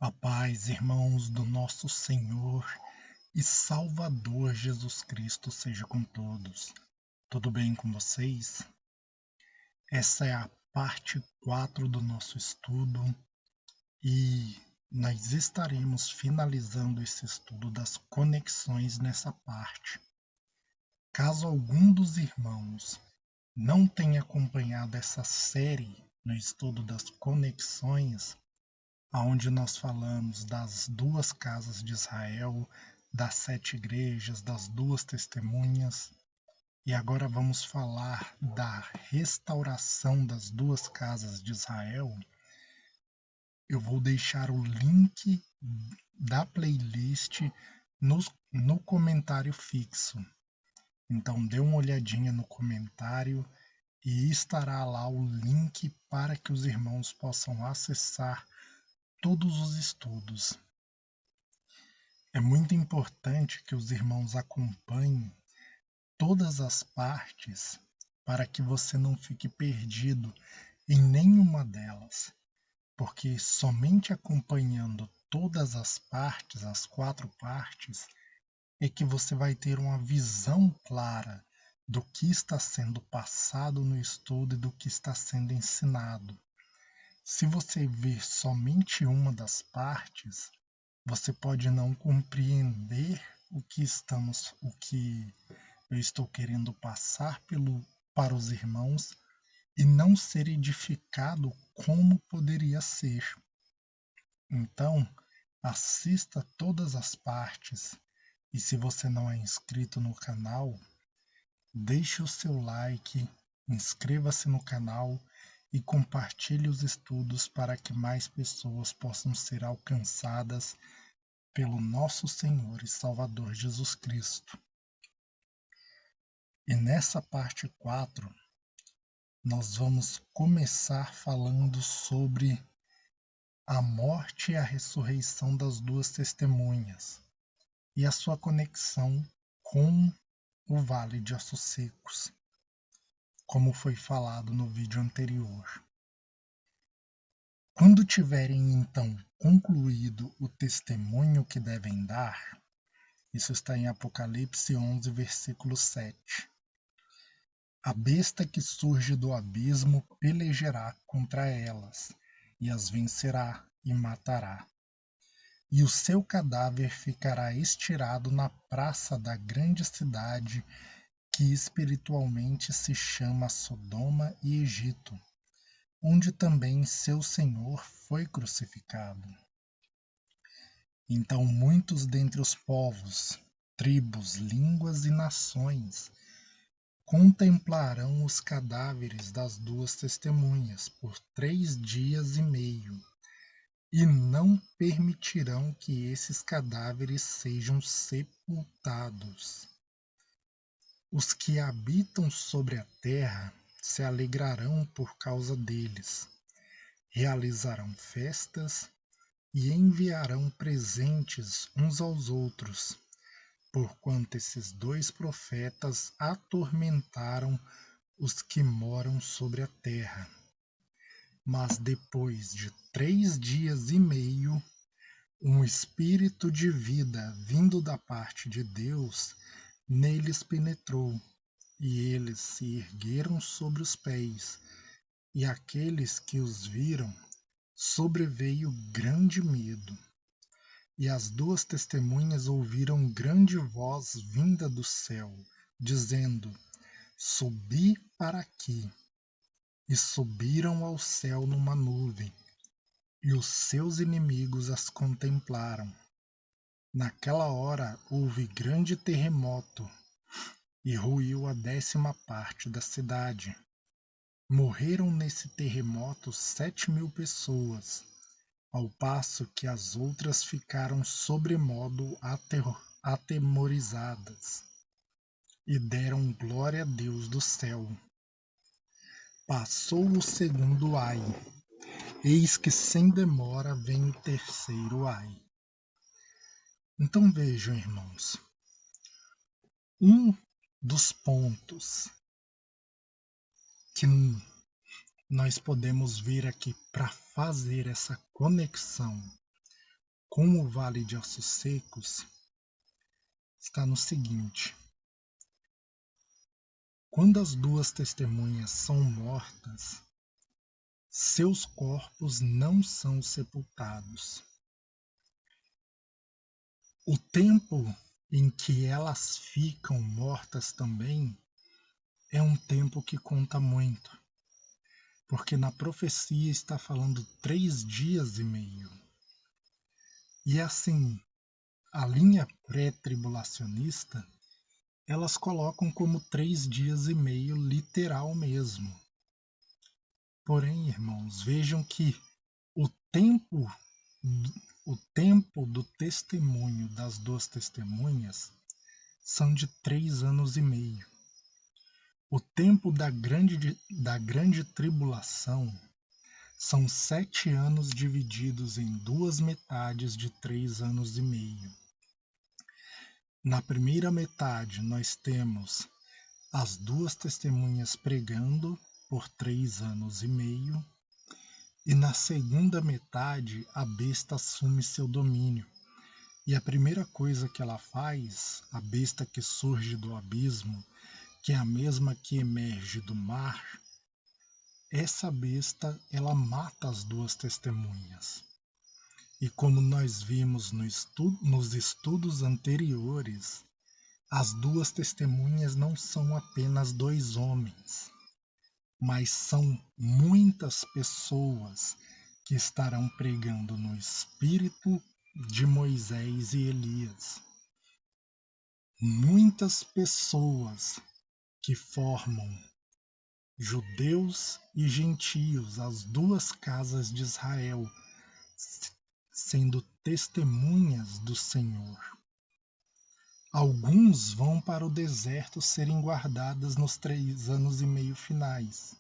A paz, irmãos do nosso Senhor e Salvador Jesus Cristo seja com todos. Tudo bem com vocês? Essa é a parte 4 do nosso estudo e nós estaremos finalizando esse estudo das conexões nessa parte. Caso algum dos irmãos não tenha acompanhado essa série no estudo das conexões, aonde nós falamos das duas casas de Israel, das 7 igrejas, das duas testemunhas, e agora vamos falar da restauração das duas casas de Israel. Eu vou deixar o link da playlist no comentário fixo. Então dê uma olhadinha no comentário e estará lá o link para que os irmãos possam acessar todos os estudos. É muito importante que os irmãos acompanhem todas as partes para que você não fique perdido em nenhuma delas, porque somente acompanhando todas as partes, as 4 partes, é que você vai ter uma visão clara do que está sendo passado no estudo e do que está sendo ensinado. Se você ver somente uma das partes, você pode não compreender o que eu estou querendo passar para os irmãos e não ser edificado como poderia ser. Então, assista todas as partes e se você não é inscrito no canal, deixe o seu like, inscreva-se no canal e compartilhe os estudos para que mais pessoas possam ser alcançadas pelo nosso Senhor e Salvador Jesus Cristo. E nessa parte 4, nós vamos começar falando sobre a morte e a ressurreição das duas testemunhas e a sua conexão com o Vale de Ossos Secos, como foi falado no vídeo anterior. Quando tiverem então concluído o testemunho que devem dar, isso está em Apocalipse 11, versículo 7. A besta que surge do abismo pelejará contra elas, e as vencerá e matará. E o seu cadáver ficará estirado na praça da grande cidade, que espiritualmente se chama Sodoma e Egito, onde também seu Senhor foi crucificado. Então muitos dentre os povos, tribos, línguas e nações contemplarão os cadáveres das duas testemunhas por 3 dias e meio, e não permitirão que esses cadáveres sejam sepultados. Os que habitam sobre a terra se alegrarão por causa deles, realizarão festas e enviarão presentes uns aos outros, porquanto esses 2 profetas atormentaram os que moram sobre a terra. Mas depois de 3 dias e meio, um espírito de vida vindo da parte de Deus neles penetrou, e eles se ergueram sobre os pés, e aqueles que os viram sobreveio grande medo. E as 2 testemunhas ouviram grande voz vinda do céu, dizendo: Subi para aqui. E subiram ao céu numa nuvem, e os seus inimigos as contemplaram. Naquela hora houve grande terremoto, e ruiu a 10ª parte da cidade. Morreram nesse terremoto 7.000 pessoas, ao passo que as outras ficaram sobremodo atemorizadas, e deram glória a Deus do céu. Passou o segundo ai, eis que sem demora vem o terceiro ai. Então vejam, irmãos, um dos pontos que nós podemos ver aqui para fazer essa conexão com o Vale de Ossos Secos está no seguinte: quando as duas testemunhas são mortas, seus corpos não são sepultados. O tempo em que elas ficam mortas também é um tempo que conta muito, porque na profecia está falando 3 dias e meio. E assim, a linha pré-tribulacionista, elas colocam como 3 dias e meio literal mesmo. Porém, irmãos, vejam que o tempo, o tempo do testemunho das duas testemunhas são de 3 anos e meio. O tempo da grande tribulação são 7 anos divididos em duas metades de 3 anos e meio. Na primeira metade, nós temos as duas testemunhas pregando por 3 anos e meio, e na segunda metade, a besta assume seu domínio. E a primeira coisa que ela faz, a besta que surge do abismo, que é a mesma que emerge do mar, essa besta, ela mata as duas testemunhas. E como nós vimos nos estudos anteriores, as duas testemunhas não são apenas 2 homens, mas são muitas pessoas que estarão pregando no espírito de Moisés e Elias. Muitas pessoas que formam judeus e gentios, as duas casas de Israel, sendo testemunhas do Senhor. Alguns vão para o deserto serem guardadas nos 3 anos e meio finais,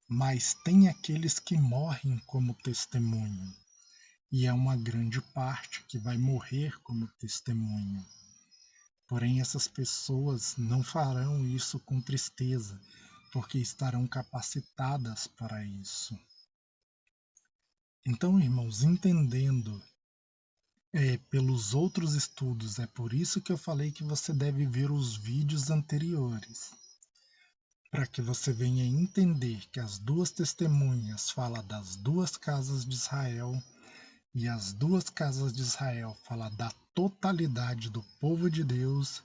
mas tem aqueles que morrem como testemunho, e é uma grande parte que vai morrer como testemunho. Porém, essas pessoas não farão isso com tristeza, porque estarão capacitadas para isso. Então, irmãos, entendendo pelos outros estudos, é por isso que eu falei que você deve ver os vídeos anteriores, para que você venha entender que as duas testemunhas falam das duas casas de Israel, e as duas casas de Israel falam da totalidade do povo de Deus,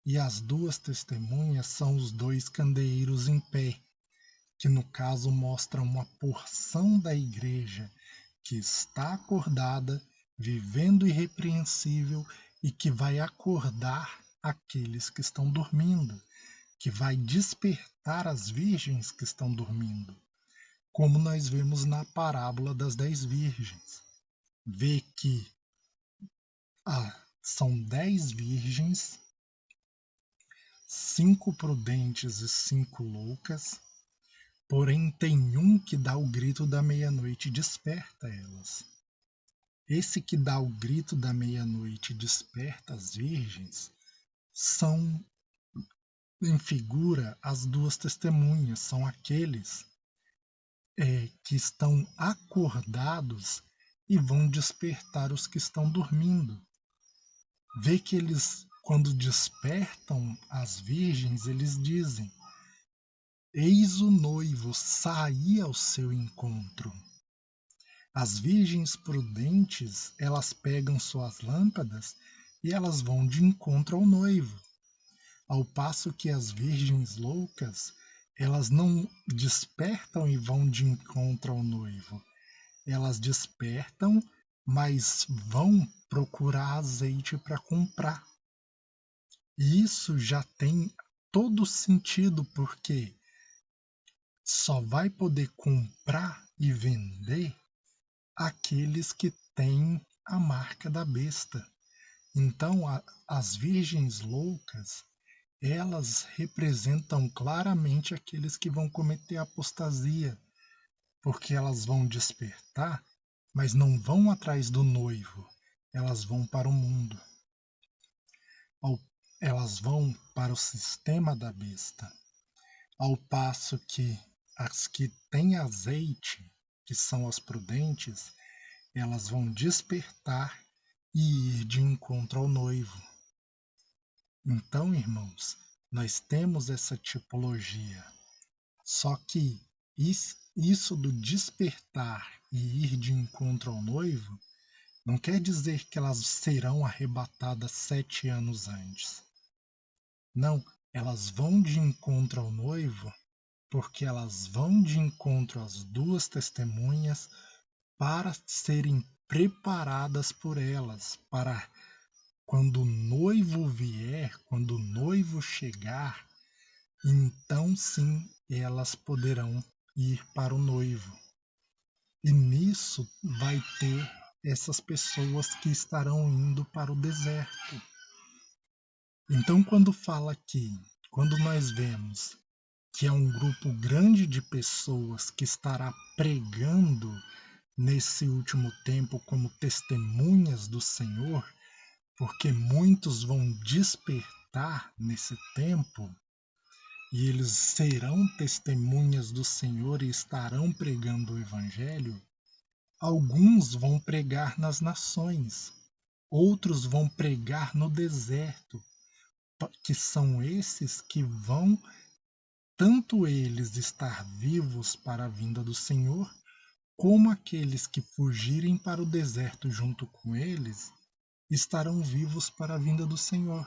e as duas testemunhas são os dois candeeiros em pé, que no caso mostram uma porção da igreja que está acordada, vivendo irrepreensível, e que vai acordar aqueles que estão dormindo, que vai despertar as virgens que estão dormindo, como nós vemos na parábola das 10 virgens. Vê que são 10 virgens, 5 prudentes e 5 loucas, porém tem um que dá o grito da meia-noite e desperta elas. Esse que dá o grito da meia-noite e desperta as virgens são, em figura, as duas testemunhas, são aqueles que estão acordados e vão despertar os que estão dormindo. Vê que eles, quando despertam as virgens, eles dizem: eis o noivo, saí ao seu encontro. As virgens prudentes, elas pegam suas lâmpadas e elas vão de encontro ao noivo. Ao passo que as virgens loucas, elas não despertam e vão de encontro ao noivo. Elas despertam, mas vão procurar azeite para comprar. E isso já tem todo sentido, porque só vai poder comprar e vender aqueles que têm a marca da besta. Então, as virgens loucas, elas representam claramente aqueles que vão cometer apostasia, porque elas vão despertar, mas não vão atrás do noivo, elas vão para o mundo. Elas vão para o sistema da besta. Ao passo que as que têm azeite, que são as prudentes, elas vão despertar e ir de encontro ao noivo. Então, irmãos, nós temos essa tipologia. Só que isso do despertar e ir de encontro ao noivo não quer dizer que elas serão arrebatadas 7 anos antes. Não, elas vão de encontro ao noivo porque elas vão de encontro às duas testemunhas para serem preparadas por elas, para quando o noivo vier, quando o noivo chegar, então sim elas poderão ir para o noivo. E nisso vai ter essas pessoas que estarão indo para o deserto. Então, quando fala aqui, quando nós vemos que é um grupo grande de pessoas que estará pregando nesse último tempo como testemunhas do Senhor, porque muitos vão despertar nesse tempo e eles serão testemunhas do Senhor e estarão pregando o Evangelho. Alguns vão pregar nas nações, outros vão pregar no deserto, que são esses que vão, tanto eles estar vivos para a vinda do Senhor, como aqueles que fugirem para o deserto junto com eles, estarão vivos para a vinda do Senhor.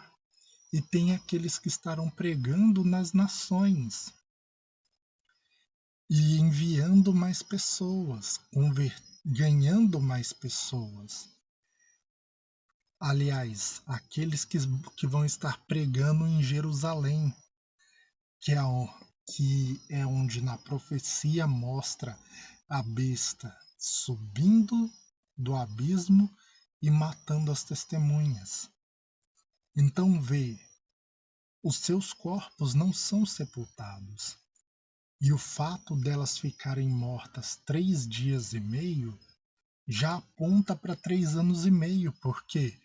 E tem aqueles que estarão pregando nas nações e enviando mais pessoas, ganhando mais pessoas. Aliás, aqueles que vão estar pregando em Jerusalém, que é onde na profecia mostra a besta subindo do abismo e matando as testemunhas. Então vê, os seus corpos não são sepultados. E o fato delas ficarem mortas 3 dias e meio já aponta para 3 anos e meio, porque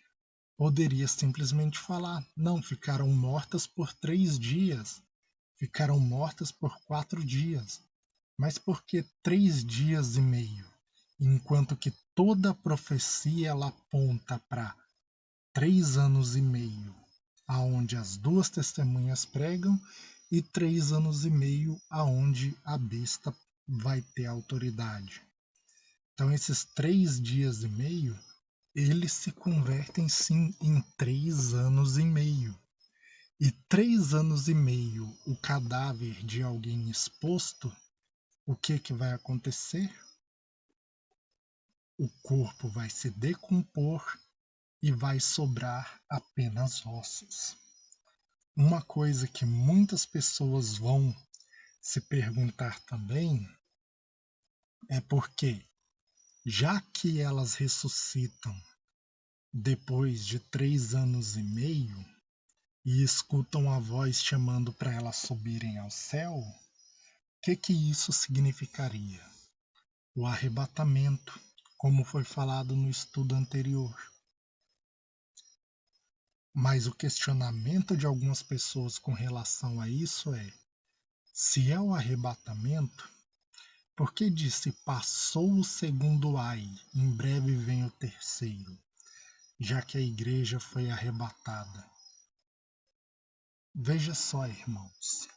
poderia simplesmente falar, não, ficaram mortas por 3 dias, ficaram mortas por 4 dias. Mas por que 3 dias e meio? Enquanto que toda a profecia ela aponta para 3 anos e meio, aonde as duas testemunhas pregam, e 3 anos e meio, aonde a besta vai ter autoridade. Então, esses 3 dias e meio, eles se convertem sim em 3 anos e meio. E 3 anos e meio, o cadáver de alguém exposto, o que vai acontecer? O corpo vai se decompor e vai sobrar apenas ossos. Uma coisa que muitas pessoas vão se perguntar também é porque, já que elas ressuscitam depois de 3 anos e meio e escutam a voz chamando para elas subirem ao céu, o que isso significaria? O arrebatamento, como foi falado no estudo anterior. Mas o questionamento de algumas pessoas com relação a isso é: se é o arrebatamento, por que disse passou o segundo ai, em breve vem o terceiro, já que a igreja foi arrebatada? Veja só, irmãos.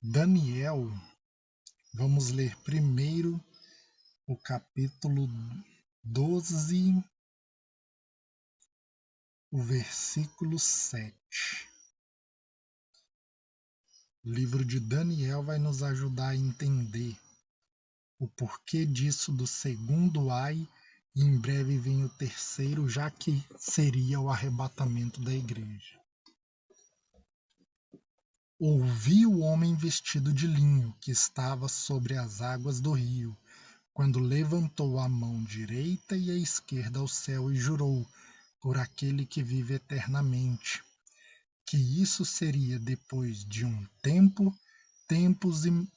Daniel, vamos ler primeiro o capítulo 12, o versículo 7. O livro de Daniel vai nos ajudar a entender o porquê disso do segundo ai, e em breve vem o terceiro, já que seria o arrebatamento da igreja. Ouvi o homem vestido de linho que estava sobre as águas do rio, quando levantou a mão direita e a esquerda ao céu e jurou, por aquele que vive eternamente, que isso seria depois de um tempo,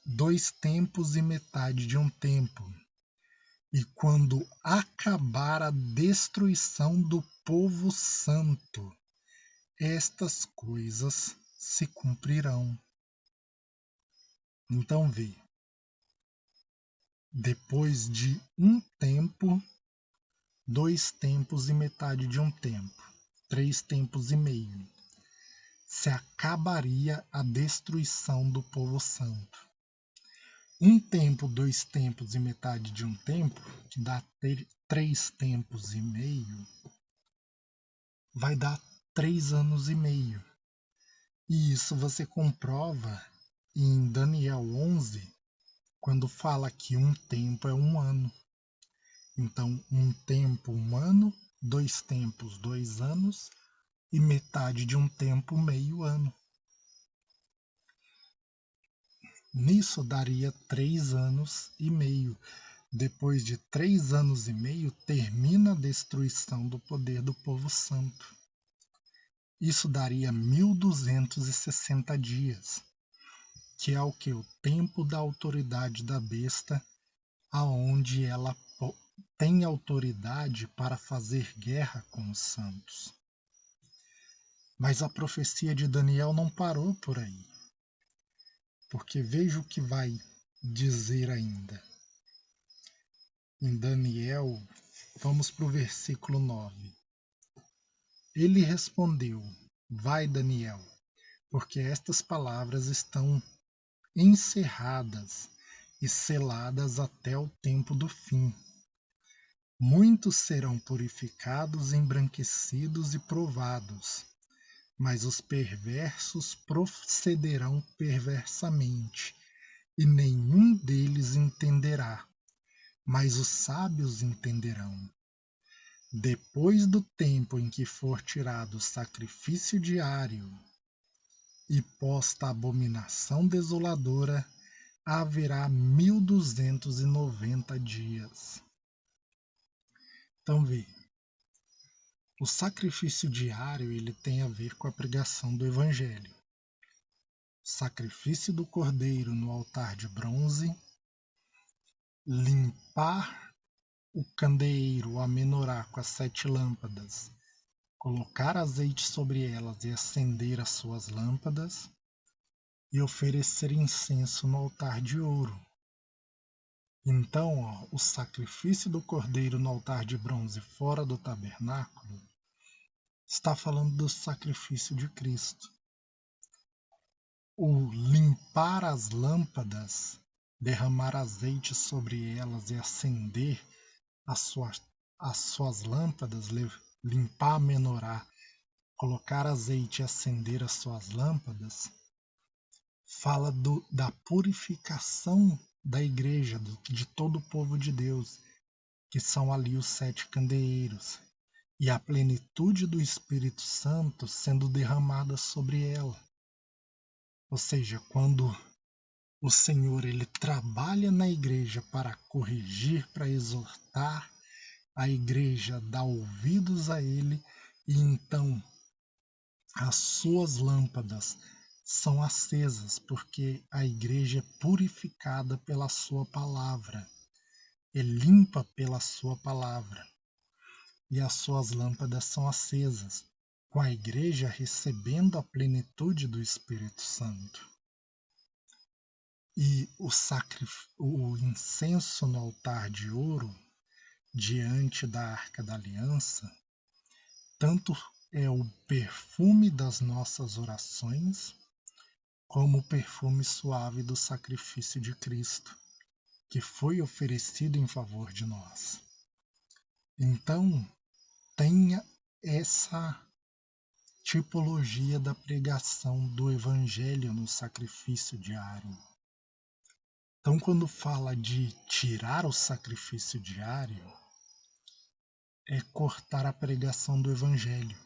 2 tempos e metade de um tempo, e quando acabar a destruição do povo santo, estas coisas se cumprirão. Então vê, depois de um tempo, 2 tempos e metade de um tempo, 3 tempos e meio, se acabaria a destruição do povo santo. Um tempo, 2 tempos e metade de um tempo, que dá 3 tempos e meio, vai dar 3 anos e meio. E isso você comprova em Daniel 11, quando fala que um tempo é um ano. Então, um tempo, um ano, 2 tempos, 2 anos, e metade de um tempo, meio ano. Nisso daria 3 anos e meio. Depois de 3 anos e meio, termina a destruição do poder do povo santo. Isso daria 1260 dias, que é o que? O tempo da autoridade da besta, aonde ela tem autoridade para fazer guerra com os santos. Mas a profecia de Daniel não parou por aí, porque veja o que vai dizer ainda. Em Daniel, vamos para o versículo 9. Ele respondeu: Vai, Daniel, porque estas palavras estão encerradas e seladas até o tempo do fim. Muitos serão purificados, embranquecidos e provados, mas os perversos procederão perversamente, e nenhum deles entenderá, mas os sábios entenderão. Depois do tempo em que for tirado o sacrifício diário e posta a abominação desoladora, haverá 1290 dias. Então vê, o sacrifício diário ele tem a ver com a pregação do Evangelho. Sacrifício do cordeiro no altar de bronze, limpar o candeeiro, a menorá com as 7 lâmpadas, colocar azeite sobre elas e acender as suas lâmpadas, e oferecer incenso no altar de ouro. Então, o sacrifício do cordeiro no altar de bronze fora do tabernáculo está falando do sacrifício de Cristo. O limpar as lâmpadas, derramar azeite sobre elas e acender as suas lâmpadas, limpar a menorá, colocar azeite e acender as suas lâmpadas, fala da purificação da igreja, de todo o povo de Deus, que são ali os 7 candeeiros, e a plenitude do Espírito Santo sendo derramada sobre ela. Ou seja, quando o Senhor ele trabalha na igreja para corrigir, para exortar, a igreja dá ouvidos a ele, e então as suas lâmpadas são acesas, porque a igreja é purificada pela sua palavra, é limpa pela sua palavra, e as suas lâmpadas são acesas, com a igreja recebendo a plenitude do Espírito Santo. E o incenso no altar de ouro, diante da Arca da Aliança, tanto é o perfume das nossas orações, como o perfume suave do sacrifício de Cristo, que foi oferecido em favor de nós. Então, tenha essa tipologia da pregação do Evangelho no sacrifício diário. Então, quando fala de tirar o sacrifício diário, é cortar a pregação do Evangelho.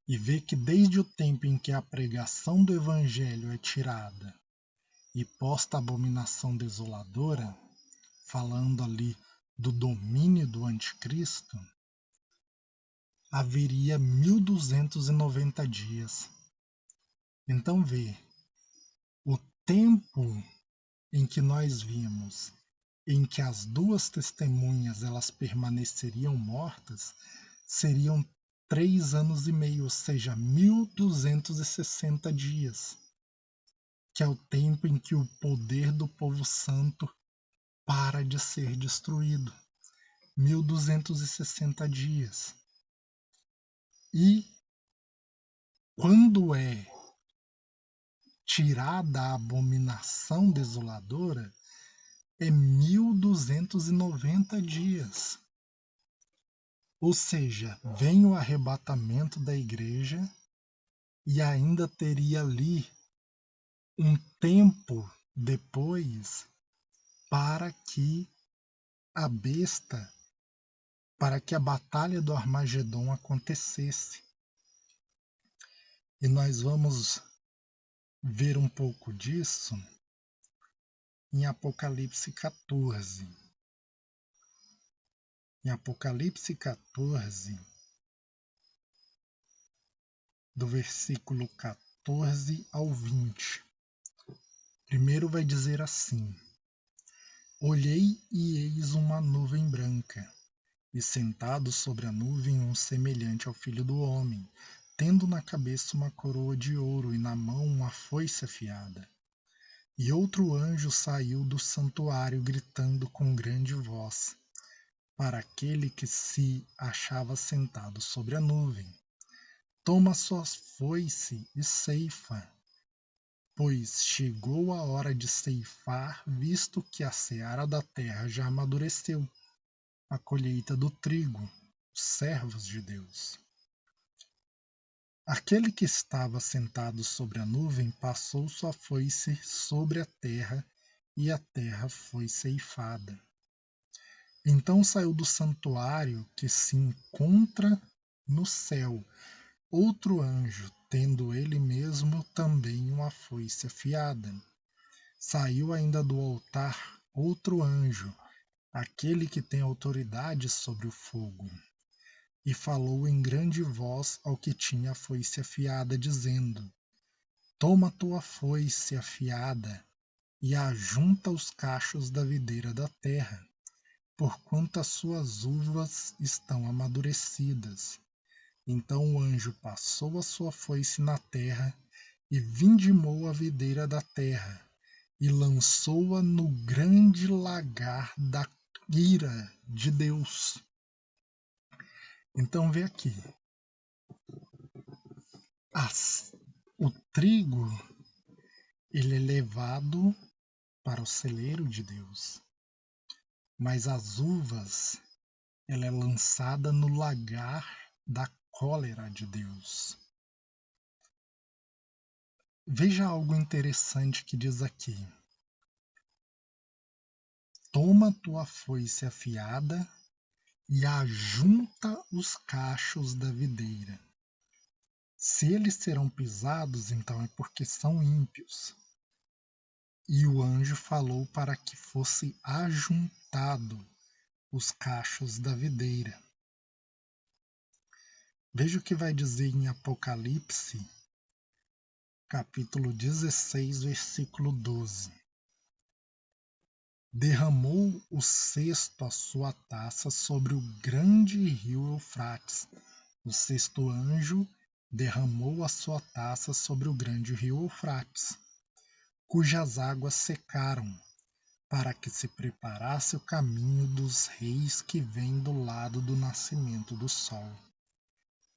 E ver que desde o tempo em que a pregação do Evangelho é tirada e posta a abominação desoladora, falando ali do domínio do anticristo, haveria 1290 dias. Então vê, o tempo em que nós vimos em que as 2 testemunhas elas permaneceriam mortas, seriam 3 anos e meio, ou seja, 1260 dias, que é o tempo em que o poder do povo santo para de ser destruído. 1260 dias. E quando é tirada a abominação desoladora, é 1290 dias. Ou seja, vem o arrebatamento da igreja e ainda teria ali um tempo depois para que a besta, para que a batalha do Armagedon acontecesse. E nós vamos ver um pouco disso em Apocalipse 14. Em Apocalipse 14, do versículo 14 ao 20. Primeiro vai dizer assim: Olhei e eis uma nuvem branca, e sentado sobre a nuvem um semelhante ao Filho do Homem, tendo na cabeça uma coroa de ouro e na mão uma foice afiada. E outro anjo saiu do santuário gritando com grande voz para aquele que se achava sentado sobre a nuvem: Toma sua foice e ceifa, pois chegou a hora de ceifar, visto que a seara da terra já amadureceu, a colheita do trigo, os servos de Deus. Aquele que estava sentado sobre a nuvem passou sua foice sobre a terra, e a terra foi ceifada. Então saiu do santuário que se encontra no céu outro anjo, tendo ele mesmo também uma foice afiada. Saiu ainda do altar outro anjo, aquele que tem autoridade sobre o fogo, e falou em grande voz ao que tinha a foice afiada, dizendo: Toma tua foice afiada e ajunta os cachos da videira da terra, porquanto as suas uvas estão amadurecidas. Então o anjo passou a sua foice na terra e vindimou a videira da terra e lançou-a no grande lagar da ira de Deus. Então vê aqui, o trigo ele é levado para o celeiro de Deus, mas as uvas ela é lançada no lagar da cólera de Deus. Veja algo interessante que diz aqui: Toma tua foice afiada e ajunta os cachos da videira. Se eles serão pisados, então é porque são ímpios. E o anjo falou para que fosse ajuntado os cachos da videira. Veja o que vai dizer em Apocalipse, capítulo 16, versículo 12. Derramou o sexto a sua taça sobre o grande rio Eufrates. O sexto anjo derramou a sua taça sobre o grande rio Eufrates, cujas águas secaram, para que se preparasse o caminho dos reis que vêm do lado do nascimento do sol.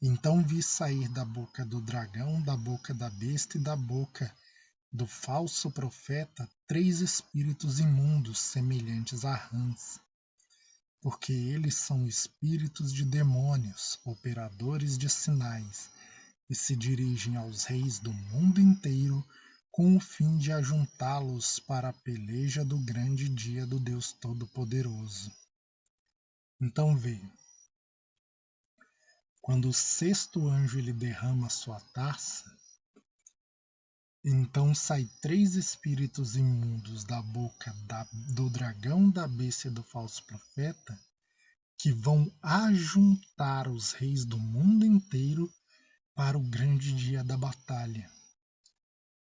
Então vi sair da boca do dragão, da boca da besta e da boca do falso profeta 3 espíritos imundos semelhantes a rãs, porque eles são espíritos de demônios, operadores de sinais, e se dirigem aos reis do mundo inteiro com o fim de ajuntá-los para a peleja do grande dia do Deus Todo-Poderoso. Então vê, quando o sexto anjo ele derrama a sua taça, então sai 3 espíritos imundos da boca do dragão, da besta e do falso profeta, que vão ajuntar os reis do mundo inteiro para o grande dia da batalha.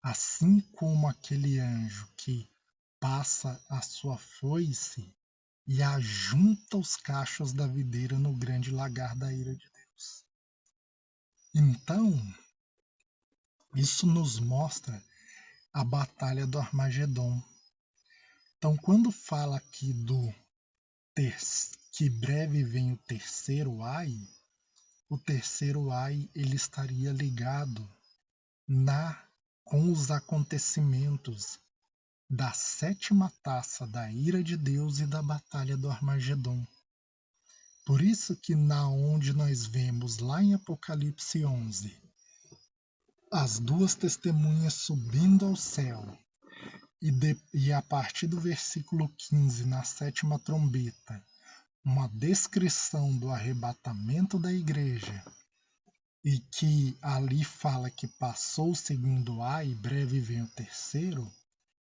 Assim como aquele anjo que passa a sua foice e ajunta os cachos da videira no grande lagar da ira de Deus. Então, isso nos mostra a batalha do Armagedon. Então, quando fala aqui que breve vem o terceiro ai, o terceiro ai ele estaria ligado com os acontecimentos da sétima taça da ira de Deus e da batalha do Armagedon. Por isso que na onde nós vemos lá em Apocalipse 11, as duas testemunhas subindo ao céu, e a partir do versículo 15, na sétima trombeta, uma descrição do arrebatamento da igreja, e que ali fala que passou o segundo ai e breve vem o terceiro,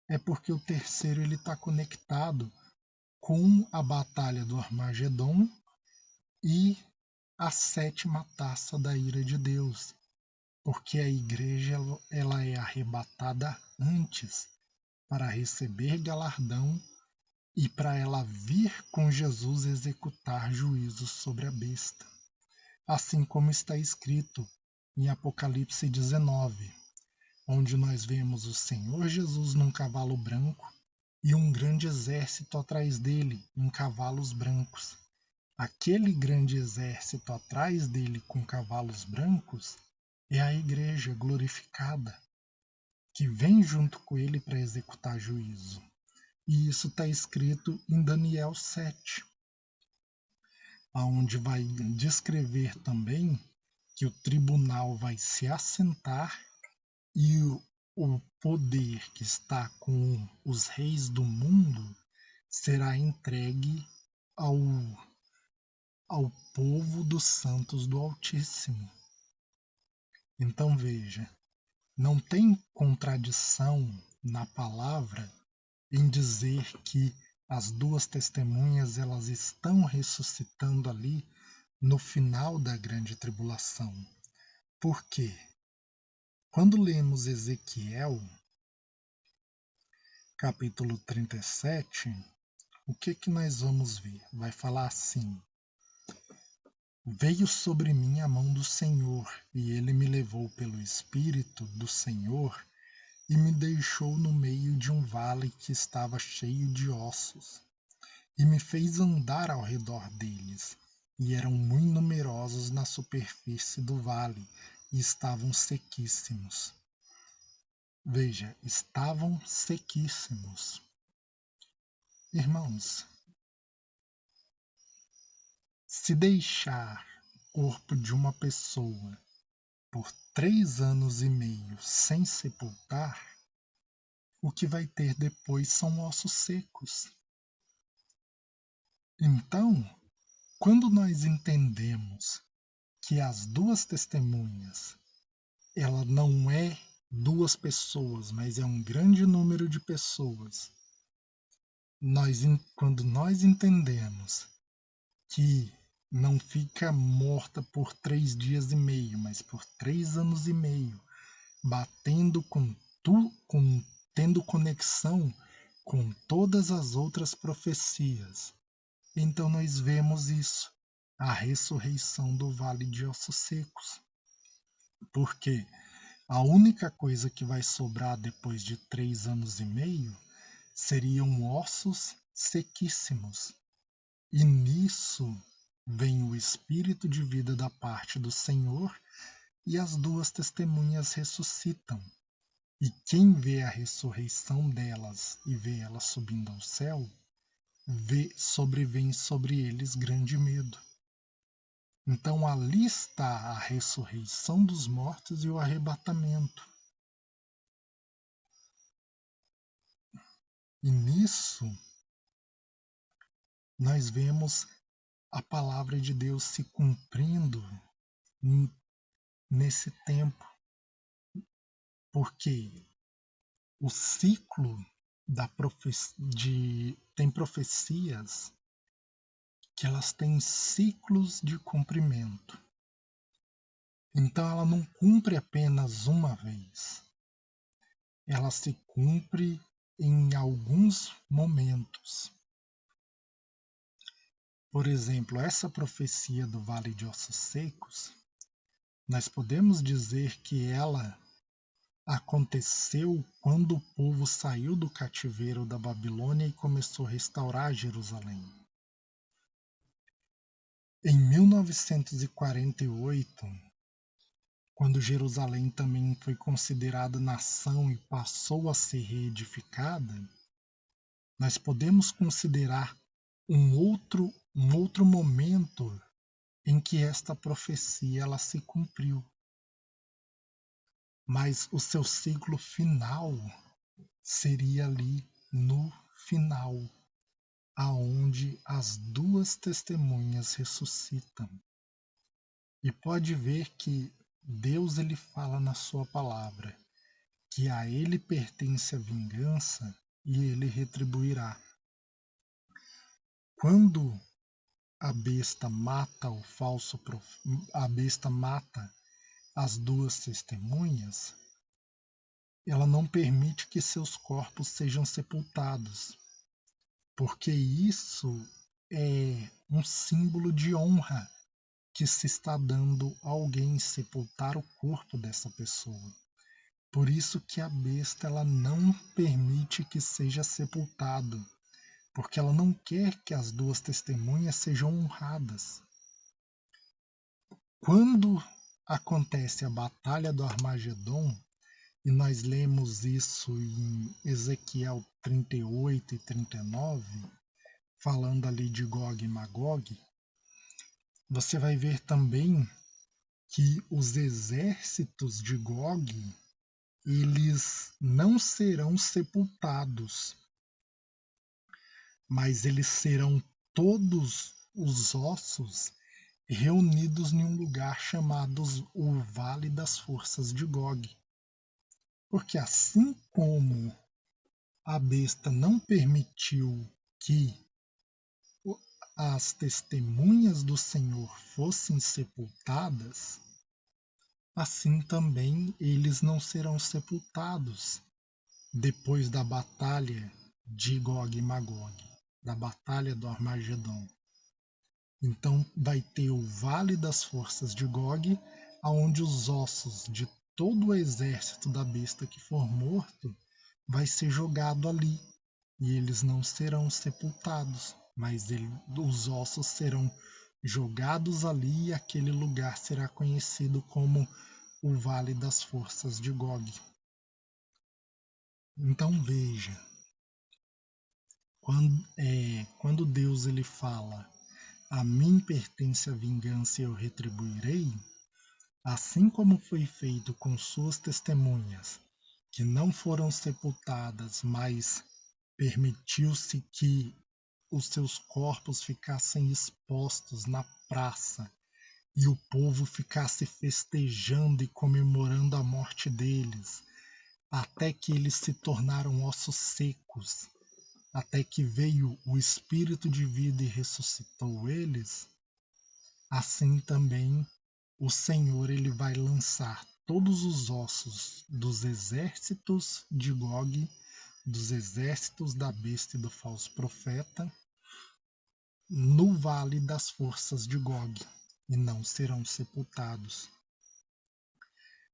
é porque o terceiro ele está conectado com a batalha do Armagedon e a sétima taça da ira de Deus, porque a igreja ela é arrebatada antes para receber galardão e para ela vir com Jesus executar juízos sobre a besta. Assim como está escrito em Apocalipse 19, onde nós vemos o Senhor Jesus num cavalo branco e um grande exército atrás dele em cavalos brancos. Aquele grande exército atrás dele com cavalos brancos é a igreja glorificada, que vem junto com ele para executar juízo. E isso está escrito em Daniel 7, onde vai descrever também que o tribunal vai se assentar e o poder que está com os reis do mundo será entregue ao povo dos santos do Altíssimo. Então veja, não tem contradição na palavra em dizer que as duas testemunhas elas estão ressuscitando ali no final da grande tribulação. Por quê? Quando lemos Ezequiel, capítulo 37, o que nós vamos ver? Vai falar assim: Veio sobre mim a mão do Senhor, e ele me levou pelo Espírito do Senhor e me deixou no meio de um vale que estava cheio de ossos, e me fez andar ao redor deles, e eram muito numerosos na superfície do vale, e estavam sequíssimos. Veja, estavam sequíssimos. Irmãos, se deixar o corpo de uma pessoa por 3 anos e meio sem sepultar, o que vai ter depois são ossos secos. Então, quando nós entendemos que as duas testemunhas, ela não é 2 pessoas, mas é um grande número de pessoas, quando nós entendemos que não fica morta por 3 dias e meio, mas por 3 anos e meio, batendo tendo conexão com todas as outras profecias. Então nós vemos isso, a ressurreição do vale de ossos secos. Porque a única coisa que vai sobrar depois de 3 anos e meio seriam ossos sequíssimos. E nisso vem o espírito de vida da parte do Senhor e as duas testemunhas ressuscitam. E quem vê a ressurreição delas e vê elas subindo ao céu, sobrevém sobre eles grande medo. Então ali está a ressurreição dos mortos e o arrebatamento. E nisso nós vemos a palavra de Deus se cumprindo nesse tempo. Porque o ciclo tem profecias que elas têm ciclos de cumprimento. Então ela não cumpre apenas uma vez. Ela se cumpre em alguns momentos. Por exemplo, essa profecia do Vale de Ossos Secos, nós podemos dizer que ela aconteceu quando o povo saiu do cativeiro da Babilônia e começou a restaurar Jerusalém. Em 1948, quando Jerusalém também foi considerada nação e passou a ser reedificada, nós podemos considerar um outro momento em que esta profecia ela se cumpriu. Mas o seu ciclo final seria ali no final, aonde as duas testemunhas ressuscitam. E pode ver que Deus ele fala na sua palavra que a ele pertence a vingança e ele retribuirá. Quando a besta mata a besta mata as duas testemunhas, ela não permite que seus corpos sejam sepultados, porque isso é um símbolo de honra que se está dando a alguém sepultar o corpo dessa pessoa. Por isso que a besta ela não permite que seja sepultado, porque ela não quer que as duas testemunhas sejam honradas. Quando acontece a Batalha do Armagedon, e nós lemos isso em Ezequiel 38 e 39, falando ali de Gog e Magog, você vai ver também que os exércitos de Gog, eles não serão sepultados, mas eles serão todos os ossos reunidos em um lugar chamado o Vale das Forças de Gog. Porque assim como a besta não permitiu que as testemunhas do Senhor fossem sepultadas, assim também eles não serão sepultados depois da batalha de Gog e Magog, da batalha do Armagedon. Então vai ter o Vale das Forças de Gog, aonde os ossos de todo o exército da besta que for morto vai ser jogado ali, e eles não serão sepultados, mas os ossos serão jogados ali e aquele lugar será conhecido como o Vale das Forças de Gog. Então veja, quando Deus ele fala: a mim pertence a vingança e eu retribuirei, assim como foi feito com suas testemunhas, que não foram sepultadas, mas permitiu-se que os seus corpos ficassem expostos na praça e o povo ficasse festejando e comemorando a morte deles, até que eles se tornaram ossos secos, até que veio o Espírito de vida e ressuscitou eles. Assim também o Senhor ele vai lançar todos os ossos dos exércitos de Gog, dos exércitos da besta e do falso profeta, no vale das forças de Gog, e não serão sepultados.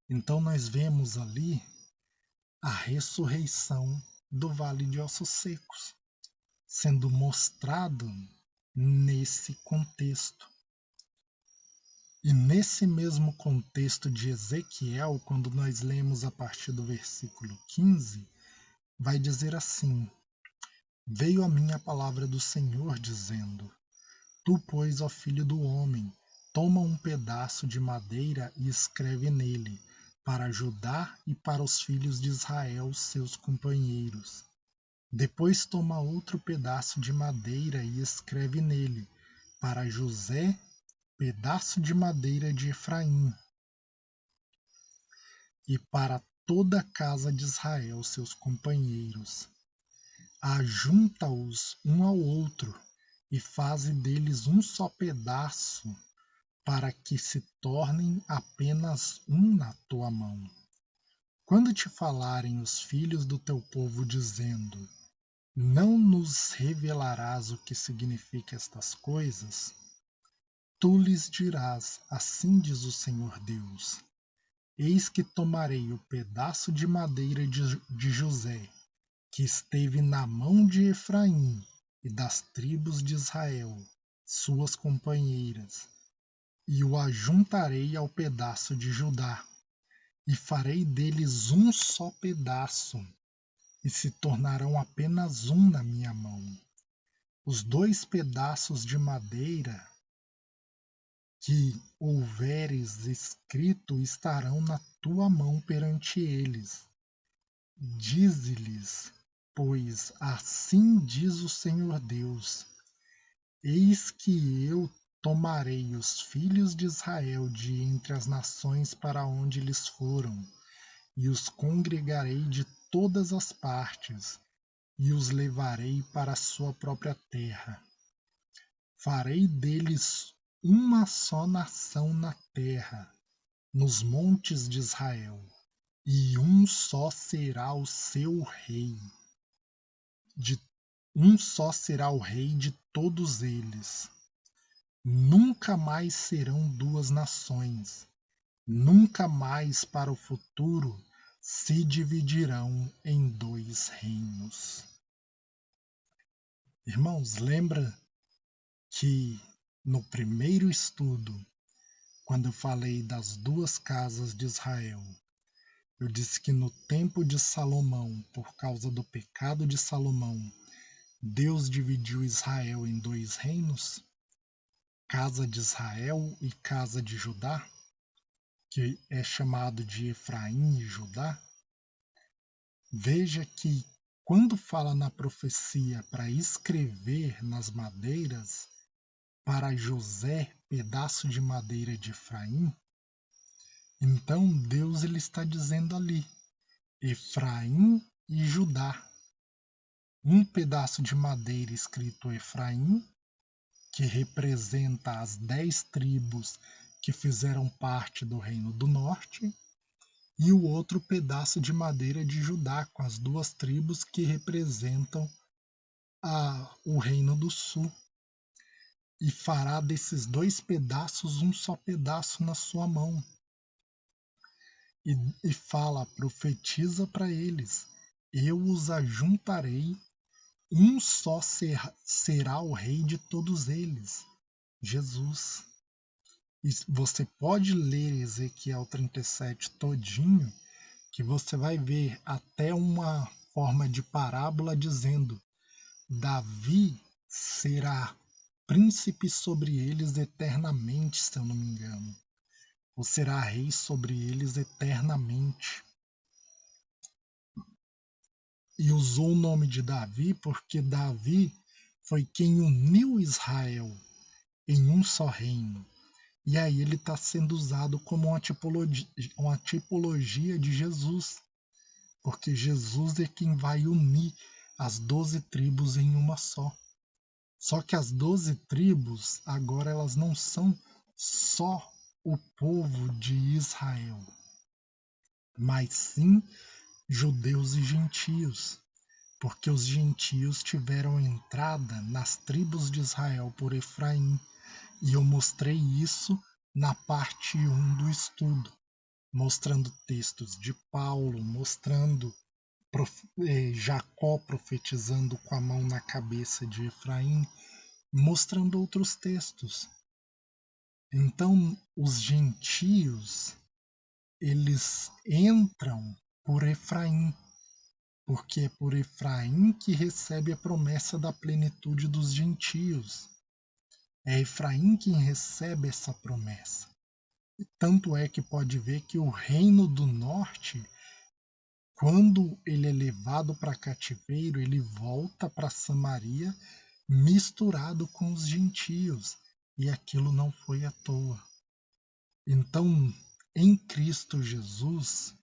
Então nós vemos ali a ressurreição do vale de ossos secos, sendo mostrado nesse contexto. E nesse mesmo contexto de Ezequiel, quando nós lemos a partir do versículo 15, vai dizer assim: Veio a mim a palavra do Senhor, dizendo: Tu, pois, ó filho do homem, toma um pedaço de madeira e escreve nele, para Judá e para os filhos de Israel, seus companheiros. Depois toma outro pedaço de madeira e escreve nele, para José, pedaço de madeira de Efraim, e para toda a casa de Israel, seus companheiros. Ajunta-os um ao outro, e faze deles um só pedaço, para que se tornem apenas um na tua mão. Quando te falarem os filhos do teu povo, dizendo: Não nos revelarás o que significa estas coisas, tu lhes dirás: Assim diz o Senhor Deus. Eis que tomarei o pedaço de madeira de José, que esteve na mão de Efraim e das tribos de Israel, suas companheiras, e o ajuntarei ao pedaço de Judá, e farei deles um só pedaço, e se tornarão apenas um na minha mão. Os 2 pedaços de madeira que houveres escrito estarão na tua mão perante eles. Dize-lhes, pois assim diz o Senhor Deus: Eis que eu tomarei os filhos de Israel de entre as nações para onde eles foram, e os congregarei de todas as partes, e os levarei para a sua própria terra. Farei deles uma só nação na terra, nos montes de Israel, e um só será o seu rei. Um só será o rei de todos eles. Nunca mais serão 2 nações, nunca mais para o futuro se dividirão em 2 reinos. Irmãos, lembra que no primeiro estudo, quando eu falei das 2 casas de Israel, eu disse que no tempo de Salomão, por causa do pecado de Salomão, Deus dividiu Israel em 2 reinos, casa de Israel e casa de Judá, que é chamado de Efraim e Judá. Veja que quando fala na profecia para escrever nas madeiras, para José, pedaço de madeira de Efraim, então Deus ele está dizendo ali, Efraim e Judá. Um pedaço de madeira escrito Efraim, que representa as 10 tribos que fizeram parte do Reino do Norte, e o outro pedaço de madeira de Judá, com as 2 tribos que representam o Reino do Sul. E fará desses 2 pedaços um só pedaço na sua mão. E fala, profetiza para eles, eu os ajuntarei, um só será o rei de todos eles, Jesus. E você pode ler Ezequiel 37 todinho, que você vai ver até uma forma de parábola dizendo: Davi será príncipe sobre eles eternamente, se eu não me engano, ou será rei sobre eles eternamente. E usou o nome de Davi porque Davi foi quem uniu Israel em um só reino. E aí ele está sendo usado como uma tipologia de Jesus, porque Jesus é quem vai unir as 12 tribos em uma só. Só que as 12 tribos agora elas não são só o povo de Israel, mas sim judeus e gentios, porque os gentios tiveram entrada nas tribos de Israel por Efraim. E eu mostrei isso na parte 1 do estudo, mostrando textos de Paulo, mostrando Jacó profetizando com a mão na cabeça de Efraim, mostrando outros textos. Então, os gentios, eles entram por Efraim, porque é por Efraim que recebe a promessa da plenitude dos gentios. É Efraim quem recebe essa promessa. E tanto é que pode ver que o reino do norte, quando ele é levado para cativeiro, ele volta para Samaria misturado com os gentios. E aquilo não foi à toa. Então, em Cristo Jesus,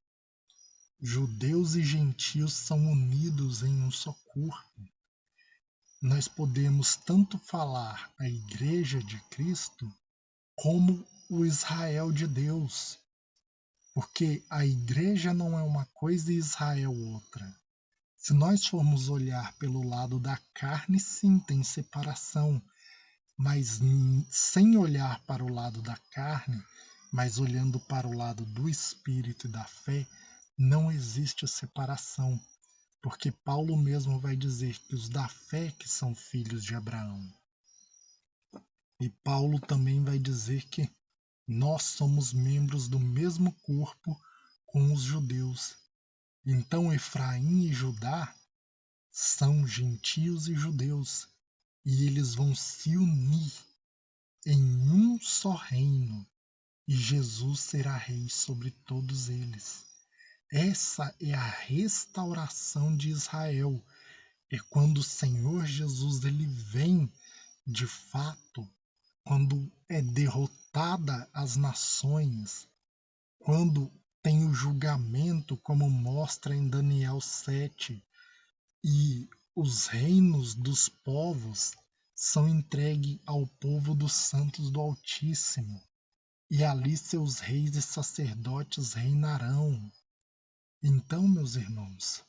judeus e gentios são unidos em um só corpo. Nós podemos tanto falar a Igreja de Cristo como o Israel de Deus, porque a Igreja não é uma coisa e Israel outra. Se nós formos olhar pelo lado da carne, sim, tem separação, mas sem olhar para o lado da carne, Mas olhando para o lado do espírito e da fé, não existe separação, porque Paulo mesmo vai dizer que os da fé que são filhos de Abraão. E Paulo também vai dizer que nós somos membros do mesmo corpo com os judeus. Então Efraim e Judá são gentios e judeus, e eles vão se unir em um só reino, e Jesus será rei sobre todos eles. Essa é a restauração de Israel. É quando o Senhor Jesus ele vem de fato, quando é derrotada as nações, quando tem o julgamento, como mostra em Daniel 7, e os reinos dos povos são entregues ao povo dos santos do Altíssimo, e ali seus reis e sacerdotes reinarão. Então, meus irmãos,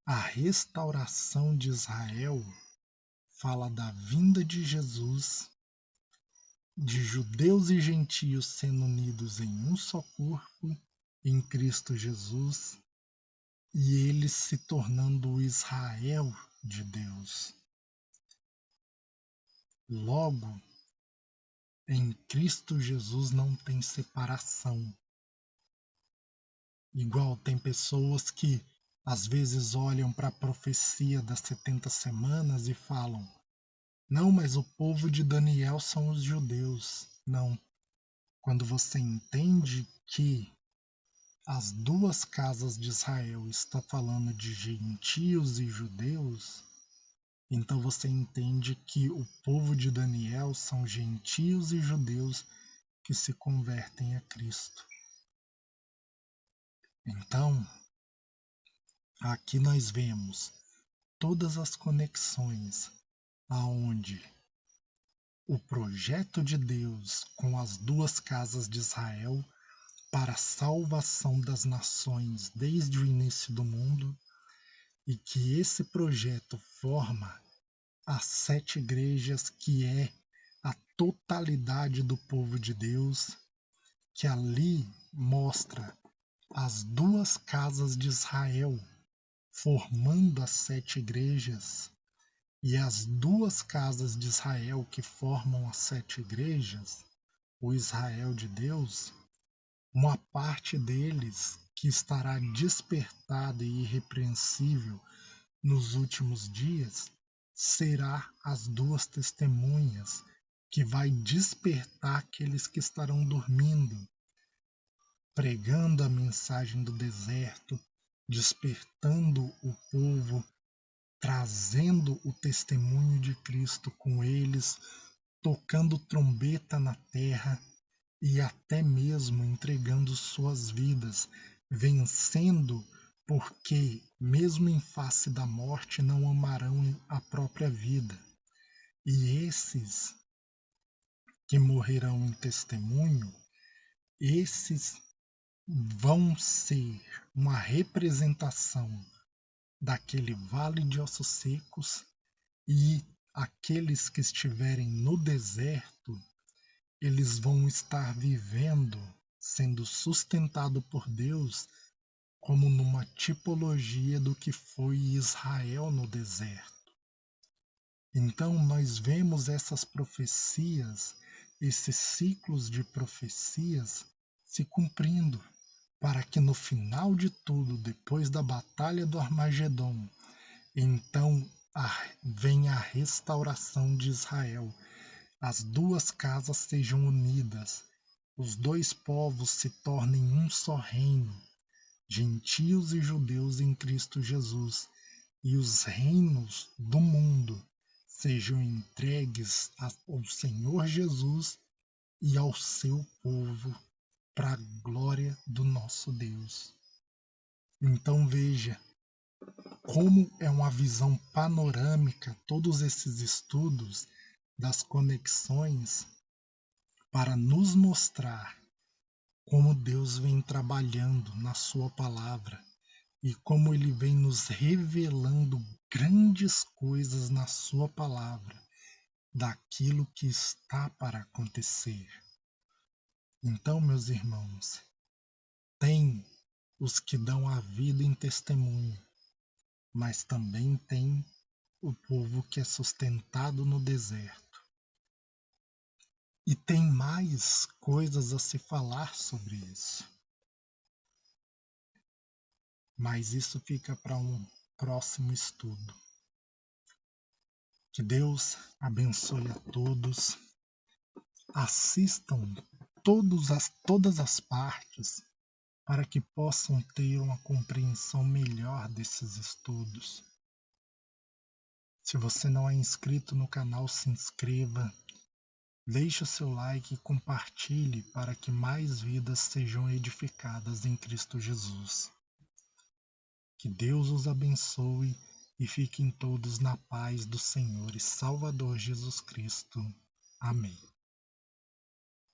a restauração de Israel fala da vinda de Jesus, de judeus e gentios sendo unidos em um só corpo, em Cristo Jesus, e eles se tornando o Israel de Deus. Logo, em Cristo Jesus não tem separação. Igual tem pessoas que às vezes olham para a profecia das 70 semanas e falam: não, mas o povo de Daniel são os judeus. Não. Quando você entende que as duas casas de Israel está falando de gentios e judeus, então você entende que o povo de Daniel são gentios e judeus que se convertem a Cristo. Então, aqui nós vemos todas as conexões aonde o projeto de Deus com as duas casas de Israel para a salvação das nações desde o início do mundo, e que esse projeto forma as 7 igrejas, que é a totalidade do povo de Deus, que ali mostra as duas casas de Israel formando as 7 igrejas, e as duas casas de Israel que formam as 7 igrejas, o Israel de Deus, uma parte deles que estará despertada e irrepreensível nos últimos dias, será as duas testemunhas, que vai despertar aqueles que estarão dormindo, pregando a mensagem do deserto, despertando o povo, trazendo o testemunho de Cristo com eles, tocando trombeta na terra e até mesmo entregando suas vidas, vencendo, porque, mesmo em face da morte, não amarão a própria vida. E esses que morrerão em testemunho, esses vão ser uma representação daquele vale de ossos secos, e aqueles que estiverem no deserto, eles vão estar vivendo, sendo sustentado por Deus, como numa tipologia do que foi Israel no deserto. Então nós vemos essas profecias, esses ciclos de profecias se cumprindo, para que no final de tudo, depois da batalha do Armagedon, então venha a restauração de Israel, as duas casas sejam unidas, os dois povos se tornem um só reino, gentios e judeus em Cristo Jesus, e os reinos do mundo sejam entregues ao Senhor Jesus e ao seu povo, para a glória do nosso Deus. Então veja como é uma visão panorâmica todos esses estudos das conexões, para nos mostrar como Deus vem trabalhando na sua palavra e como ele vem nos revelando grandes coisas na sua palavra, daquilo que está para acontecer. Então, meus irmãos, tem os que dão a vida em testemunho, mas também tem o povo que é sustentado no deserto. E tem mais coisas a se falar sobre isso. Mas isso fica para um próximo estudo. Que Deus abençoe a todos. Assistam todas as partes para que possam ter uma compreensão melhor desses estudos. Se você não é inscrito no canal, se inscreva, deixe o seu like e compartilhe para que mais vidas sejam edificadas em Cristo Jesus. Que Deus os abençoe e fiquem todos na paz do Senhor e Salvador Jesus Cristo. Amém.